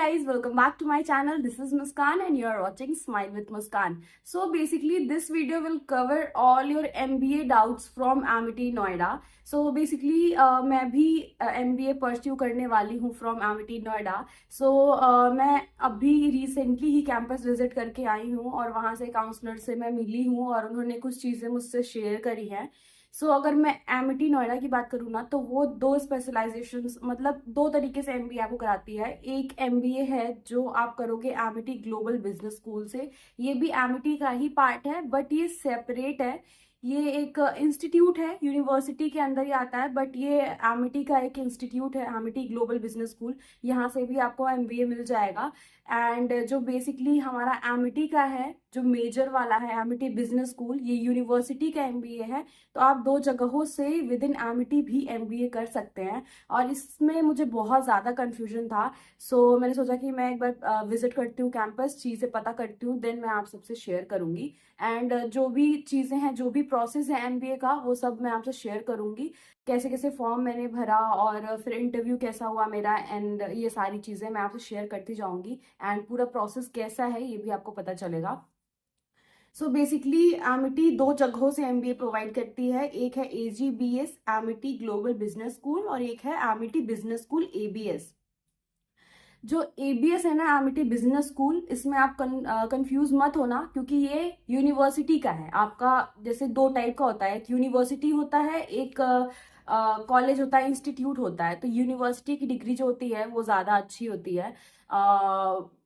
guys, welcome back to my channel. This is Muskan and you are watching Smile with Muskan. So basically this video will cover all your MBA doubts from Amity Noida. So basically मैं भी MBA pursue करने वाली हूँ from Amity Noida. So मैं अभी recently ही campus visit करके आई हूँ और वहाँ से काउंसलर से मैं मिली हूँ और उन्होंने कुछ चीज़ें मुझसे शेयर करी हैं. सो अगर मैं एमिटी नोएडा की बात करूँ ना तो वो दो स्पेशलाइजेशंस मतलब दो तरीके से एमबीए आपको कराती है. एक एमबीए है जो आप करोगे एमिटी ग्लोबल बिजनेस स्कूल से. ये भी एमिटी का ही पार्ट है बट ये सेपरेट है. ये एक इंस्टीट्यूट है, यूनिवर्सिटी के अंदर ही आता है बट ये एमिटी का एक इंस्टीट्यूट है, एमिटी ग्लोबल बिजनेस स्कूल. यहाँ से भी आपको एमबीए मिल जाएगा. एंड जो बेसिकली हमारा एमिटी का है, जो मेजर वाला है एमिटी बिजनेस स्कूल, ये यूनिवर्सिटी का एमबीए है. तो आप दो जगहों से विद इन एमिटी भी एमबीए कर सकते हैं. और इसमें मुझे बहुत ज़्यादा कन्फ्यूजन था. सो मैंने सोचा कि मैं एक बार विजिट करती हूँ कैंपस, चीज़ें पता करती हूँ, देन मैं आप सबसे शेयर करूँगी. एंड जो भी चीज़ें हैं, जो भी प्रोसेस है एमबीए का, वो सब मैं आपसे शेयर करूँगी. कैसे कैसे फॉर्म मैंने भरा और फिर इंटरव्यू कैसा हुआ मेरा, एंड ये सारी चीज़ें मैं आपसे शेयर करती जाऊँगी. एंड पूरा प्रोसेस कैसा है ये भी आपको पता चलेगा. सो बेसिकली एमिटी दो जगहों से एमबीए प्रोवाइड करती है. एक है एजीबीएस एमिटी ग्लोबल बिजनेस स्कूल और एक है एमिटी बिजनेस स्कूल एबीएस. जो एबीएस है ना, एमिटी बिजनेस स्कूल, इसमें आप कंफ्यूज मत होना क्योंकि ये यूनिवर्सिटी का है. आपका जैसे दो टाइप का होता है, एक यूनिवर्सिटी होता है, एक कॉलेज होता है, इंस्टीट्यूट होता है. तो यूनिवर्सिटी की डिग्री जो होती है वो ज़्यादा अच्छी होती है.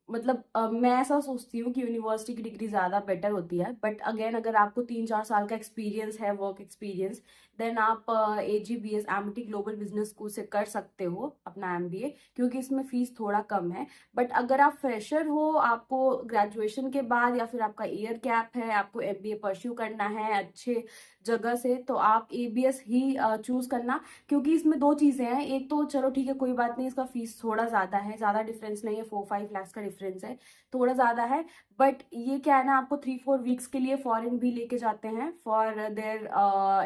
मतलब मैं ऐसा सोचती हूँ कि यूनिवर्सिटी की डिग्री ज़्यादा बेटर होती है. बट अगेन अगर आपको 3-4 साल का एक्सपीरियंस है, वर्क एक्सपीरियंस, देन आप एजीबीएस एमिटी ग्लोबल बिजनेस स्कूल से कर सकते हो अपना एमबीए, क्योंकि इसमें फीस थोड़ा कम है. बट अगर आप फ्रेशर हो, आपको ग्रेजुएशन के बाद या फिर आपका ईयर गैप है, आपको एमबीए परस्यू करना है अच्छे जगह से, तो आप एबीएस ही चूज करना. क्योंकि इसमें दो चीज़ें हैं. एक तो चलो ठीक है, कोई बात नहीं, इसका फीस थोड़ा ज़्यादा है, ज़्यादा डिफरेंस नहीं है, 4-5 लाख का डिफरेंस है, थोड़ा ज़्यादा है. बट ये क्या है ना, आपको 3-4 वीक्स के लिए फॉरेन भी लेके जाते हैं for their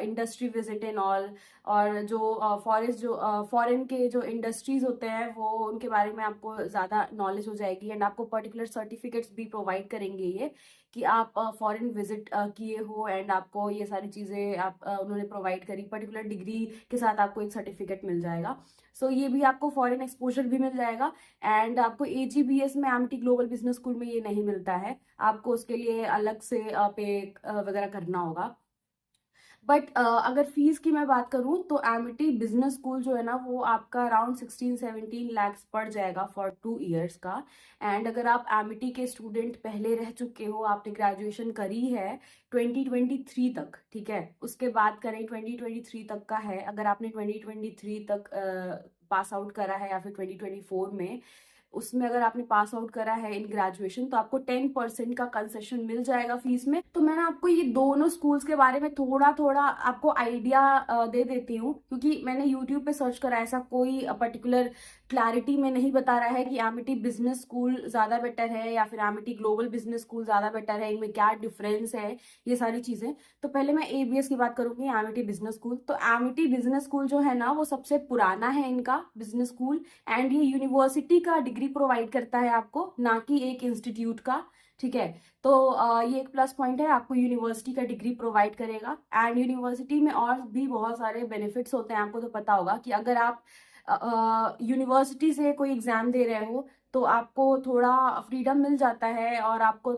industry visit and all. और जो फॉरेन के जो इंडस्ट्रीज होते हैं वो उनके बारे में आपको ज़्यादा नॉलेज हो जाएगी. एंड आपको पर्टिकुलर सर्टिफिकेट्स भी प्रोवाइड करेंगे ये कि आप फॉरेन विजिट किए हो. एंड आपको ये सारी चीज़ें आप उन्होंने प्रोवाइड करी, पर्टिकुलर डिग्री के साथ आपको एक सर्टिफिकेट मिल जाएगा. सो ये भी आपको फॉरेन एक्सपोजर भी मिल जाएगा. एंड आपको एजीबीएस में एमिटी ग्लोबल बिजनेस स्कूल में ये नहीं मिलता है, आपको उसके लिए अलग से पे वगैरह करना होगा. बट अगर फीस की मैं बात करूं तो एमिटी बिजनेस स्कूल जो है ना, वो आपका अराउंड 16-17 लैक्स पड़ जाएगा फॉर 2 इयर्स का. एंड अगर आप एमिटी के स्टूडेंट पहले रह चुके हो, आपने ग्रेजुएशन करी है 2023 तक, ठीक है, उसके बाद करें 2023 तक का है, अगर आपने 2023 तक पास आउट करा है या फिर 2024 में, उसमें अगर आपने पास आउट करा है इन ग्रेजुएशन, तो आपको 10% का कंसेशन मिल जाएगा फीस में. तो मैंने आपको ये दोनों स्कूल्स के बारे में थोड़ा थोड़ा आपको आइडिया दे देती हूँ, क्योंकि मैंने यूट्यूब पे सर्च करा, ऐसा कोई पर्टिकुलर क्लैरिटी में नहीं बता रहा है कि एमिटी बिजनेस स्कूल ज़्यादा बेटर है या फिर एमिटी ग्लोबल बिजनेस स्कूल ज़्यादा बेटर है, इनमें क्या डिफरेंस है, ये सारी चीज़ें. तो पहले मैं एबीएस की बात करूंगी, एमिटी बिजनेस स्कूल. तो एमिटी बिजनेस स्कूल जो है ना, वो सबसे पुराना है इनका बिजनेस स्कूल. एंड ये यूनिवर्सिटी का डिग्री प्रोवाइड करता है आपको, ना कि एक इंस्टीट्यूट का, ठीक है. तो ये एक प्लस पॉइंट है, आपको यूनिवर्सिटी का डिग्री प्रोवाइड करेगा. एंड यूनिवर्सिटी में और भी बहुत सारे बेनिफिट्स होते हैं. आपको तो पता होगा कि अगर आप यूनिवर्सिटी से कोई एग्जाम दे रहे हो तो आपको थोड़ा फ्रीडम मिल जाता है और आपको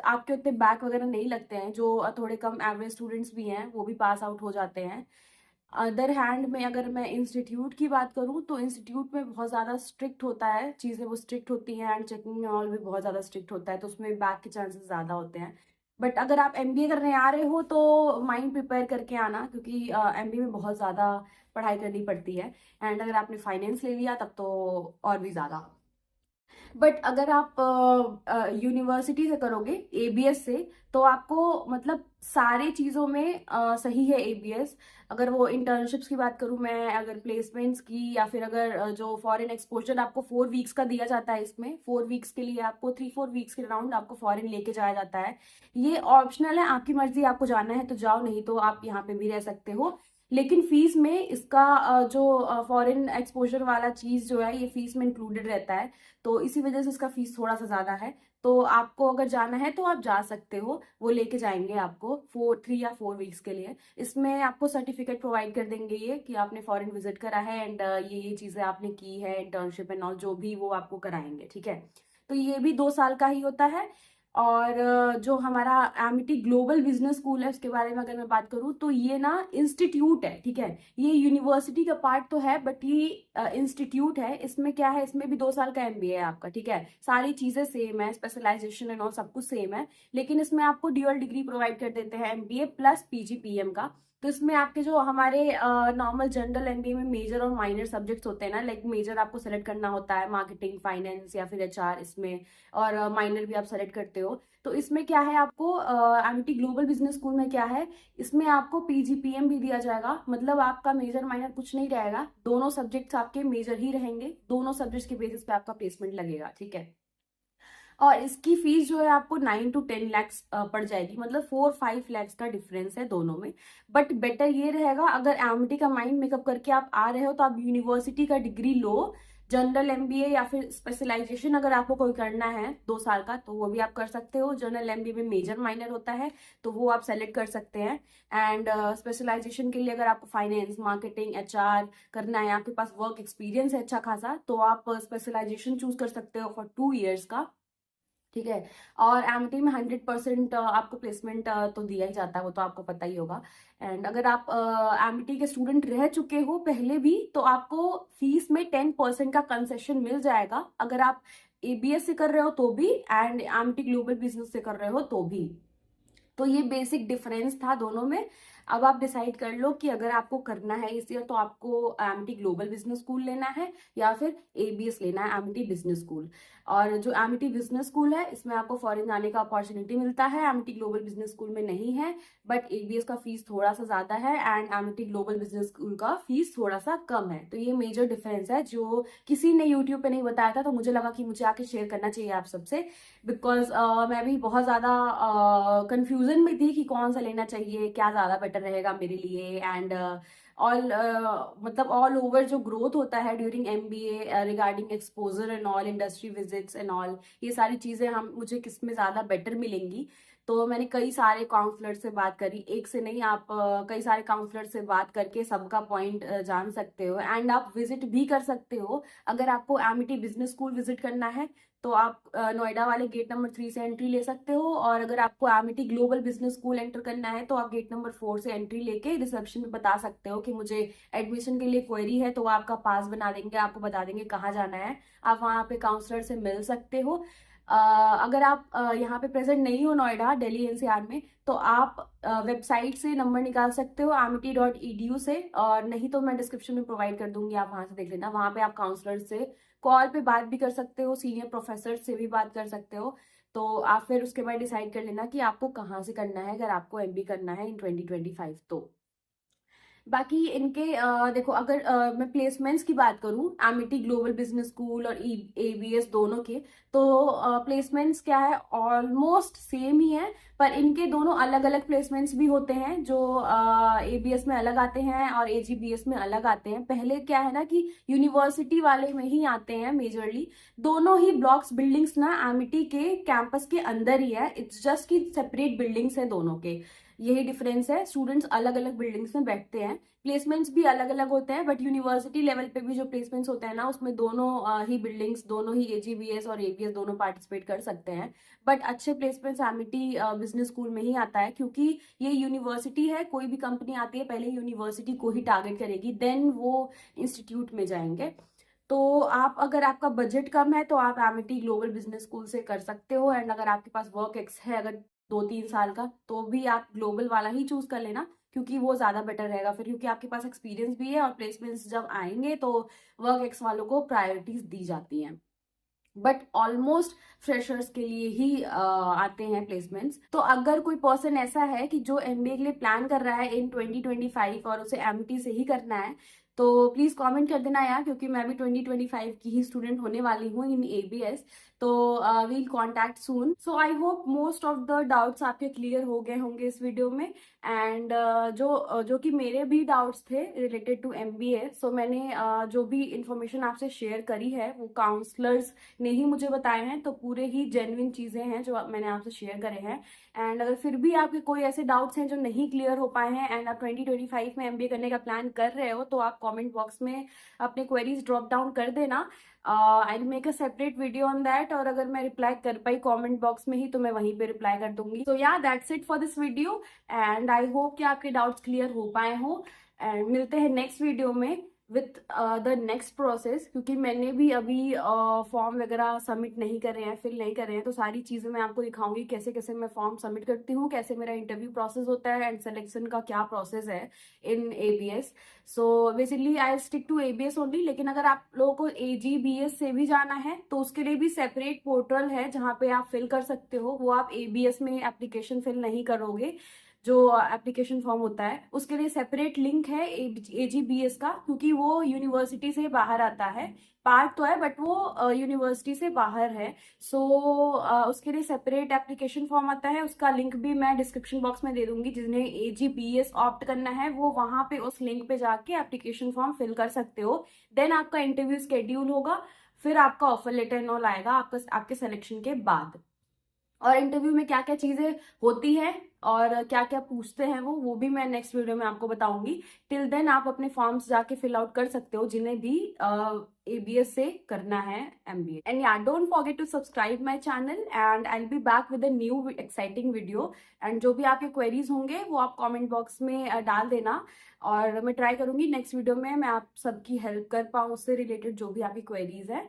आपके उतने बैक वगैरह नहीं लगते हैं. जो थोड़े कम एवरेज स्टूडेंट्स भी हैं वो भी पास आउट हो जाते हैं. अदर हैंड में अगर मैं इंस्टीट्यूट की बात करूं तो इंस्टीट्यूट में बहुत ज़्यादा स्ट्रिक्ट होता है, चीज़ें वो स्ट्रिक्ट होती हैं. एंड चेकिंग ऑल भी बहुत ज़्यादा स्ट्रिक्ट होता है, तो उसमें बैक के चांसेस ज़्यादा होते हैं. बट अगर आप एमबीए करने आ रहे हो तो माइंड प्रिपेयर करके आना, क्योंकि एमबीए में बहुत ज़्यादा पढ़ाई करनी पड़ती है. एंड अगर आपने फाइनेंस ले लिया तब तो और भी ज़्यादा. बट अगर आप यूनिवर्सिटी से करोगे एबीएस से, तो आपको मतलब सारी चीज़ों में सही है एबीएस. अगर वो इंटर्नशिप्स की बात करूँ मैं, अगर प्लेसमेंट्स की, या फिर अगर जो फॉरेन एक्सपोजर आपको 4 वीक्स का दिया जाता है, इसमें 4 वीक्स के लिए आपको 3-4 वीक्स के अराउंड आपको फॉरेन लेके जाया जाता है. ये ऑप्शनल है, आपकी मर्जी, आपको जाना है तो जाओ, नहीं तो आप यहाँ पे भी रह सकते हो. लेकिन फीस में इसका जो फॉरेन एक्सपोजर वाला चीज जो है ये फीस में इंक्लूडेड रहता है, तो इसी वजह से इसका फीस थोड़ा सा ज्यादा है। तो आपको अगर जाना है तो आप जा सकते हो, वो लेके जाएंगे आपको 3 या 4 वीक्स के लिए। इसमें आपको सर्टिफिकेट प्रोवाइड कर देंगे ये कि आपने फॉरेन विजिट करा है एंड ये चीजें आपने की है, इंटर्नशिप एंड ऑल जो भी वो आपको कराएंगे, ठीक है। तो ये भी 2 साल का ही होता है। और जो हमारा एमिटी ग्लोबल बिजनेस स्कूल है उसके बारे में अगर मैं बात करूँ तो ये ना इंस्टीट्यूट है, ठीक है। ये यूनिवर्सिटी का पार्ट तो है बट ये इंस्टीट्यूट है। इसमें क्या है, इसमें भी 2 साल का एमबीए है आपका, ठीक है। सारी चीजें सेम है, स्पेशलाइजेशन एंड ऑल सब कुछ सेम है, लेकिन इसमें आपको ड्यूअल डिग्री प्रोवाइड कर देते हैं, एमबीए प्लस पीजीपीएम का। तो इसमें आपके जो हमारे नॉर्मल जनरल एमबीए में मेजर और माइनर सब्जेक्ट्स होते हैं ना, लाइक मेजर आपको सेलेक्ट करना होता है मार्केटिंग, फाइनेंस या फिर एचआर इसमें, और माइनर भी आप सेलेक्ट करते हो। तो इसमें क्या है, आपको एमिटी ग्लोबल बिजनेस स्कूल में क्या है, इसमें आपको पीजीपीएम भी दिया जाएगा। मतलब आपका मेजर माइनर कुछ नहीं रहेगा, दोनों सब्जेक्ट्स आपके मेजर ही रहेंगे, दोनों सब्जेक्ट्स के बेसिस पे आपका प्लेसमेंट लगेगा, ठीक है। और इसकी फीस जो है आपको 9 to 10 lakhs पड़ जाएगी, मतलब 4-5 lakhs का डिफरेंस है दोनों में। बट बेटर ये रहेगा, अगर एमिटी का माइंड मेकअप करके आप आ रहे हो तो आप यूनिवर्सिटी का डिग्री लो, जनरल एमबीए या फिर स्पेशलाइजेशन अगर आपको कोई करना है 2 साल का तो वो भी आप कर सकते हो। जनरल एमबीए में मेजर माइनर होता है तो वो आप सेलेक्ट कर सकते हैं। एंड स्पेशलाइजेशन के लिए अगर आपको फाइनेंस, मार्केटिंग, एचआर करना है, आपके पास वर्क एक्सपीरियंस है अच्छा खासा, तो आप स्पेशलाइजेशन चूज कर सकते हो फॉर 2 years का, ठीक है। और एमिटी में 100% आपको प्लेसमेंट तो दिया ही जाता है, वो तो आपको पता ही होगा। एंड अगर आप एमिटी के स्टूडेंट रह चुके हो पहले भी तो आपको फीस में 10% का कंसेशन मिल जाएगा, अगर आप एबीएस से कर रहे हो तो भी एंड एमिटी ग्लोबल बिजनेस से कर रहे हो तो भी। तो ये बेसिक डिफरेंस था दोनों में। अब आप डिसाइड कर लो कि अगर आपको करना है इस ईयर तो आपको एमिटी ग्लोबल बिजनेस स्कूल लेना है या फिर एबीएस लेना है, एमिटी बिजनेस स्कूल। और जो एमिटी बिजनेस स्कूल है इसमें आपको फॉरेन जाने का अपॉर्चुनिटी मिलता है, एमिटी ग्लोबल बिजनेस स्कूल में नहीं है। बट एबीएस का फीस थोड़ा सा ज्यादा है and Amity global business school का फीस थोड़ा सा कम है। तो ये मेजर डिफरेंस है जो किसी ने यूट्यूब पे नहीं बताया था, तो मुझे लगा कि मुझे आके शेयर करना चाहिए आप सबसे। बिकॉज मैं भी बहुत ज्यादा कंफ्यूजन में थी कि कौन सा लेना चाहिए, क्या ज्यादा बेटर रहेगा मेरे लिए। एंड ऑल मतलब ऑल ओवर जो ग्रोथ होता है during MBA regarding exposure and all, industry visits and all, ये सारी चीजें हम मुझे किस में ज्यादा बेटर मिलेंगी। तो मैंने कई सारे काउंसलर से बात करी, एक से नहीं, आप कई सारे काउंसलर से बात करके सबका पॉइंट जान सकते हो। एंड आप विजिट भी कर सकते हो, अगर आपको एमिटी बिजनेस स्कूल विजिट करना है तो आप नोएडा वाले गेट नंबर 3 से एंट्री ले सकते हो, और अगर आपको Amity global business school enter करना है तो आप गेट नंबर 4 से एंट्री लेके रिसेप्शन में बता सकते हो कि मुझे एडमिशन के लिए क्वेरी है, तो वो आपका पास बना देंगे, आपको बता देंगे कहाँ जाना है। आप वहाँ पे काउंसलर से मिल सकते हो। अगर आप यहाँ पे प्रेजेंट नहीं हो नोएडा, दिल्ली एनसीआर में, तो आप वेबसाइट से नंबर निकाल सकते हो amity.edu से, और नहीं तो मैं डिस्क्रिप्शन में प्रोवाइड कर दूंगी, आप वहां से देख लेना। वहां पे आप काउंसलर से कॉल पे बात भी कर सकते हो, सीनियर प्रोफेसर से भी बात कर सकते हो। तो आप फिर उसके बाद डिसाइड कर लेना कि आपको कहाँ से करना है, अगर आपको एमबी करना है इन 2025 तो। बाकी इनके देखो, अगर मैं प्लेसमेंट्स की बात करूं एमिटी ग्लोबल बिजनेस स्कूल और एबीएस दोनों के, तो प्लेसमेंट्स क्या है, ऑलमोस्ट सेम ही है। पर इनके दोनों अलग अलग प्लेसमेंट्स भी होते हैं, जो एबीएस में अलग आते हैं और एजीबीएस में अलग आते हैं। पहले क्या है ना कि यूनिवर्सिटी वाले में ही आते हैं मेजरली। दोनों ही ब्लॉक्स, बिल्डिंग्स ना एमिटी के कैंपस के अंदर ही है, इट्स जस्ट कि सेपरेट बिल्डिंग्स है दोनों के, यही डिफरेंस है। स्टूडेंट्स अलग अलग बिल्डिंग्स में बैठते हैं, प्लेसमेंट्स भी अलग अलग होते हैं, बट यूनिवर्सिटी लेवल पे भी जो प्लेसमेंट्स होते हैं ना उसमें दोनों ही बिल्डिंग्स, दोनों ही एजीबीएस और एबीएस दोनों पार्टिसिपेट कर सकते हैं। बट अच्छे प्लेसमेंट्स एमिटी बिजनेस स्कूल में ही आता है, क्योंकि ये यूनिवर्सिटी है। कोई भी कंपनी आती है पहले यूनिवर्सिटी को ही टारगेट करेगी, देन वो इंस्टीट्यूट में जाएंगे। तो आप, अगर आपका बजट कम है तो आप एमिटी ग्लोबल बिजनेस स्कूल से कर सकते हो। एंड अगर आपके पास वर्क एक्स है अगर 2-3 साल का, तो भी आप ग्लोबल वाला ही चूज कर लेना, क्योंकि वो ज्यादा बेटर रहेगा फिर, क्योंकि आपके पास एक्सपीरियंस भी है और प्लेसमेंट्स जब आएंगे तो वर्क एक्स वालों को प्रायोरिटीज दी जाती हैं। बट ऑलमोस्ट फ्रेशर्स के लिए ही आते हैं प्लेसमेंट्स। तो अगर कोई पर्सन ऐसा है कि जो एमबीए के लिए प्लान कर रहा है इन 2025 और उसे एमिटी से ही करना है, तो प्लीज कमेंट कर देना यार, क्योंकि मैं भी 2025 की ही स्टूडेंट होने वाली हूँ इन एबीएस। तो we'll contact soon. So I hope most of the doubts आपके क्लियर हो गए होंगे इस वीडियो में। एंड जो कि मेरे भी डाउट्स थे रिलेटेड टू एमबीए, सो मैंने जो भी इंफॉर्मेशन आपसे शेयर करी है वो काउंसलर्स ने ही मुझे बताए हैं, तो पूरे ही जेन्युइन चीज़ें हैं जो मैंने आपसे शेयर करे हैं। एंड अगर फिर भी आपके कोई ऐसे डाउट्स हैं जो नहीं क्लियर हो पाए हैं एंड आप 2025 में एमबीए करने का प्लान कर रहे हो, तो आप कमेंट बॉक्स में अपने क्वेरीज ड्रॉप डाउन कर देना। I will make a separate video on that, और अगर मैं रिप्लाई कर पाई कमेंट बॉक्स में ही तो मैं वहीं पे रिप्लाई कर दूंगी। सो या that's it for this video, and I hope कि आपके डाउट्स क्लियर हो पाए हो। एंड मिलते हैं नेक्स्ट वीडियो में विथ द नेक्स्ट प्रोसेस, क्योंकि मैंने भी अभी फॉर्म वगैरह सबमिट नहीं करे हैं, फिल नहीं करे हैं, तो सारी चीज़ें मैं आपको दिखाऊंगी कैसे कैसे मैं फॉर्म सबमिट करती हूँ, कैसे मेरा इंटरव्यू प्रोसेस होता है एंड सिलेक्शन का क्या प्रोसेस है in ABS. So basically I stick to ABS only, लेकिन अगर आप लोगों को एजीबीएस से भी जाना है तो उसके लिए भी सेपरेट पोर्टल है जहाँ पे आप फिल कर सकते हो। वो आप एबीएस में एप्लीकेशन फिल नहीं करोगे, जो एप्लीकेशन फॉर्म होता है उसके लिए सेपरेट लिंक है एजीबीएस का, क्योंकि वो यूनिवर्सिटी से बाहर आता है। पार्ट तो है बट वो यूनिवर्सिटी से बाहर है। सो उसके लिए सेपरेट एप्लीकेशन फॉर्म आता है, उसका लिंक भी मैं डिस्क्रिप्शन बॉक्स में दे दूंगी। जिन्हें एजीबीएस ऑप्ट करना है वो वहां पे उस लिंक पे जाके एप्लीकेशन फॉर्म फिल कर सकते हो। देन आपका इंटरव्यू स्केड्यूल होगा, फिर आपका ऑफर लेटर नॉल आएगा आपके सिलेक्शन के बाद। और इंटरव्यू में क्या क्या चीजें होती है और क्या क्या पूछते हैं वो भी मैं नेक्स्ट वीडियो में आपको बताऊंगी। टिल देन आप अपने फॉर्म्स जाके फिल आउट कर सकते हो जिन्हें भी एबीएस से करना है MBA. And yeah don't forget to subscribe my channel and I will be back with a new exciting video. And जो भी आपके क्वेरीज होंगे वो आप कमेंट बॉक्स में डाल देना, और मैं ट्राई करूंगी नेक्स्ट वीडियो में मैं आप सबकी हेल्प कर पाऊँ उससे रिलेटेड जो भी आपकी क्वेरीज है।